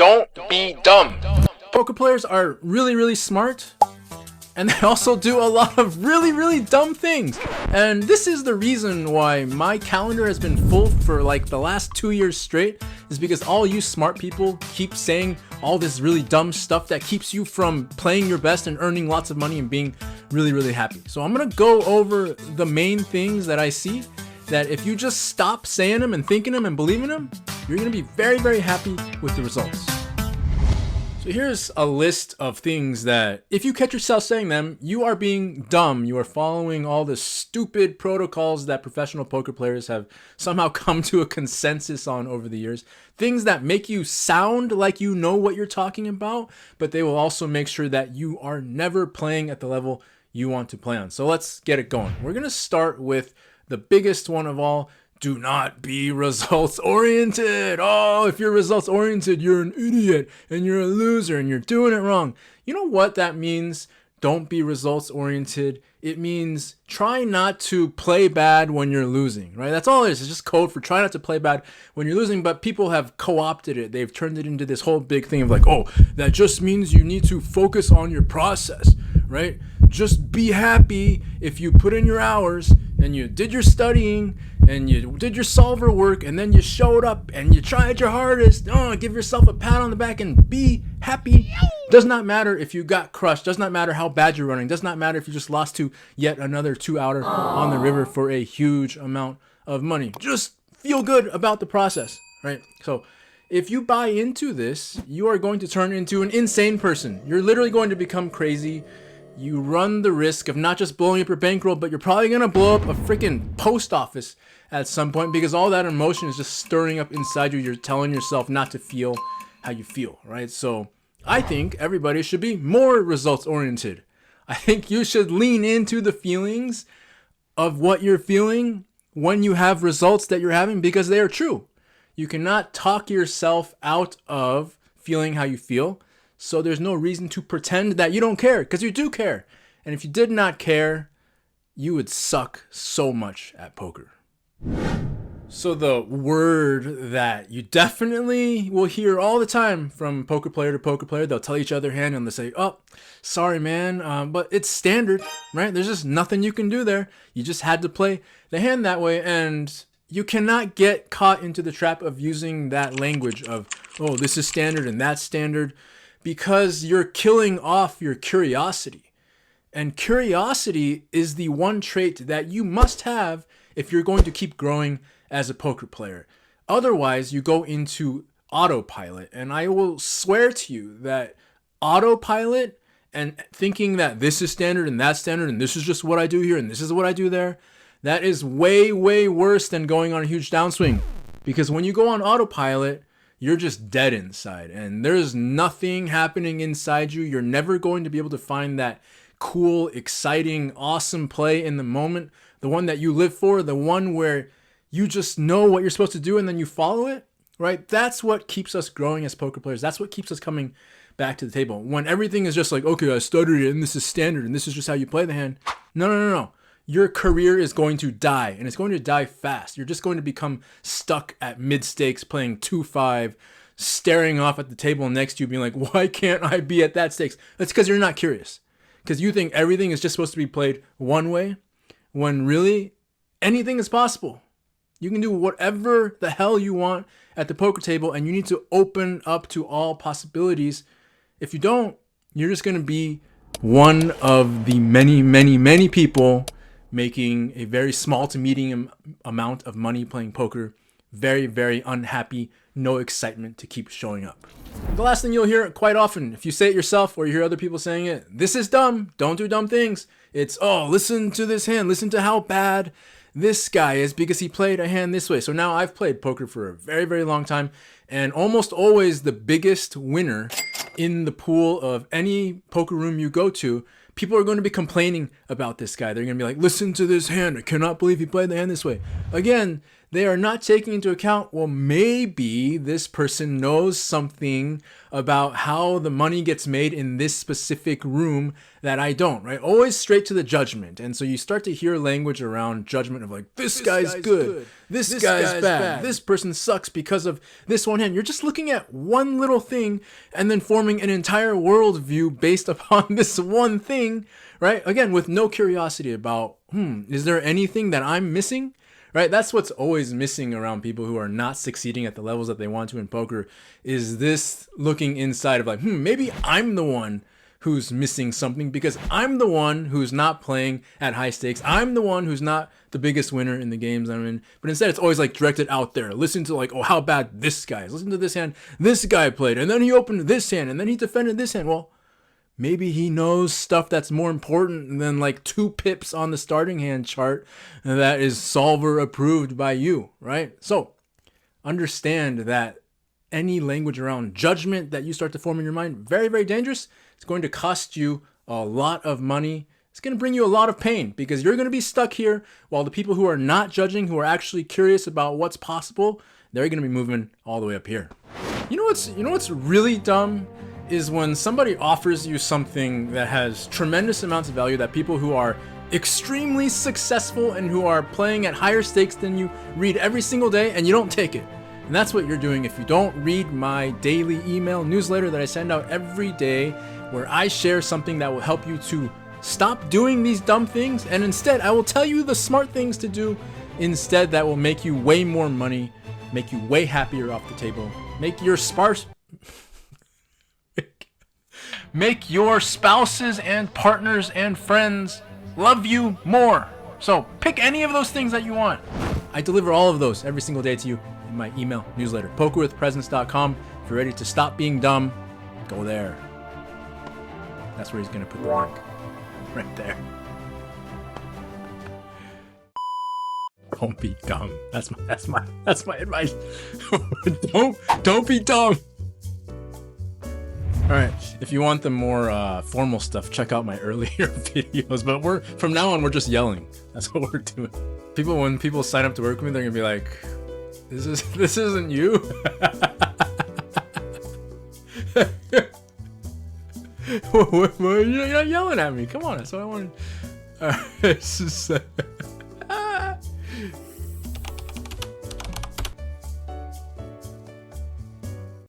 Don't be dumb. Poker players are really smart, and they also do a lot of really dumb things. And this is the reason why my calendar has been full for like the last 2 years straight, is because all you smart people keep saying all this really dumb stuff that keeps you from playing your best and earning lots of money and being really happy. So I'm gonna go over the main things that I see that if you just stop saying them and thinking them and believing them, you're gonna be very happy with the results. So here's a list of things that if you catch yourself saying them, you are being dumb. You are following all the stupid protocols that professional poker players have somehow come to a consensus on over the years. Things that make you sound like you know what you're talking about, but they will also make sure that you are never playing at the level you want to play on. So let's get it going. We're going to start with the biggest one of all. Do not be results oriented. Oh, if you're results oriented, you're an idiot and you're a loser and you're doing it wrong. You know what that means? Don't be results oriented. It means try not to play bad when you're losing, right? That's all it is. It's just code for try not to play bad when you're losing, but people have co-opted it. They've turned it into this whole big thing of like, oh, that just means you need to focus on your process, right? Just be happy if you put in your hours and you did your studying and you did your solver work and then you showed up and you tried your hardest. Oh, give yourself a pat on the back and be happy. Does not matter if you got crushed. Does not matter how bad you're running. Does not matter if you just lost to yet another 2-outer on the river for a huge amount of money. Just feel good about the process, right? So if you buy into this, you are going to turn into an insane person. You're literally going to become crazy. You run the risk of not just blowing up your bankroll, but you're probably going to blow up a freaking post office at some point because all that emotion is just stirring up inside you. You're telling yourself not to feel how you feel, right? So I think everybody should be more results oriented. I think you should lean into the feelings of what you're feeling when you have results that you're having because they are true. You cannot talk yourself out of feeling how you feel. So there's no reason to pretend that you don't care, because you do care. And if you did not care, you would suck so much at poker. So the word that you definitely will hear all the time from poker player to poker player, they'll tell each other hand and they'll say, oh, sorry, man, but it's standard, right? There's just nothing you can do there. You just had to play the hand that way. And you cannot get caught into the trap of using that language of, oh, this is standard and that's standard, because you're killing off your curiosity. And curiosity is the one trait that you must have if you're going to keep growing as a poker player. Otherwise, you go into autopilot. And I will swear to you that autopilot and thinking that this is standard and that's standard and this is just what I do here and this is what I do there, that is way worse than going on a huge downswing. Because when you go on autopilot, you're just dead inside and there's nothing happening inside you. You're never going to be able to find that cool, exciting, awesome play in the moment, the one that you live for, the one where you just know what you're supposed to do and then you follow it, right? That's what keeps us growing as poker players. That's what keeps us coming back to the table. When everything is just like, okay, I stuttered it and this is standard and this is just how you play the hand. No. Your career is going to die, and it's going to die fast. You're just going to become stuck at mid-stakes playing 2-5, staring off at the table next to you being like, why can't I be at that stakes? That's because you're not curious. Because you think everything is just supposed to be played one way, when really anything is possible. You can do whatever the hell you want at the poker table, and you need to open up to all possibilities. If you don't, you're just going to be one of the many people making a very small to medium amount of money playing poker, very unhappy, no excitement to keep showing up. The last thing you'll hear quite often, if you say it yourself or you hear other people saying it, this is dumb, don't do dumb things. It's, oh, listen to this hand, listen to how bad this guy is because he played a hand this way. So now I've played poker for a very long time, and almost always the biggest winner in the pool of any poker room you go to, people are going to be complaining about this guy. They're going to be like, listen to this hand. I cannot believe he played the hand this way. Again, they are not taking into account, well, maybe this person knows something about how the money gets made in this specific room that I don't, right? Always straight to the judgment. And so you start to hear language around judgment of like, this guy's good. This guy's bad. This person sucks because of this one hand. You're just looking at one little thing and then forming an entire worldview based upon this one thing, right? Again, with no curiosity about, is there anything that I'm missing? Right? That's what's always missing around people who are not succeeding at the levels that they want to in poker, is this looking inside of like, maybe I'm the one who's missing something because I'm the one who's not playing at high stakes. I'm the one who's not the biggest winner in the games I'm in. But instead it's always like directed out there. Listen to like, oh, how bad this guy is. Listen to this hand this guy played. And then he opened this hand and then he defended this hand. Well, maybe he knows stuff that's more important than like 2 pips on the starting hand chart that is solver approved by you, right? So understand that any language around judgment that you start to form in your mind, very, very dangerous. It's going to cost you a lot of money. It's going to bring you a lot of pain because you're going to be stuck here while the people who are not judging, who are actually curious about what's possible, they're going to be moving all the way up here. You know what's really dumb? Is when somebody offers you something that has tremendous amounts of value that people who are extremely successful and who are playing at higher stakes than you read every single day and you don't take it. And that's what you're doing if you don't read my daily email newsletter that I send out every day, where I share something that will help you to stop doing these dumb things, and instead I will tell you the smart things to do instead that will make you way more money, make you way happier off the table, make your make your spouses and partners and friends love you more. So pick any of those things that you want. I deliver all of those every single day to you in my email newsletter, pokerwithpresence.com. If you're ready to stop being dumb, go there. That's where he's gonna put the link, right there. Don't be dumb. That's my advice. Don't be dumb. All right, if you want the more formal stuff, check out my earlier videos. But from now on, we're just yelling. That's what we're doing. When people sign up to work with me, they're gonna be like, "This isn't you." You're not yelling at me. Come on, that's what I wanted. All right,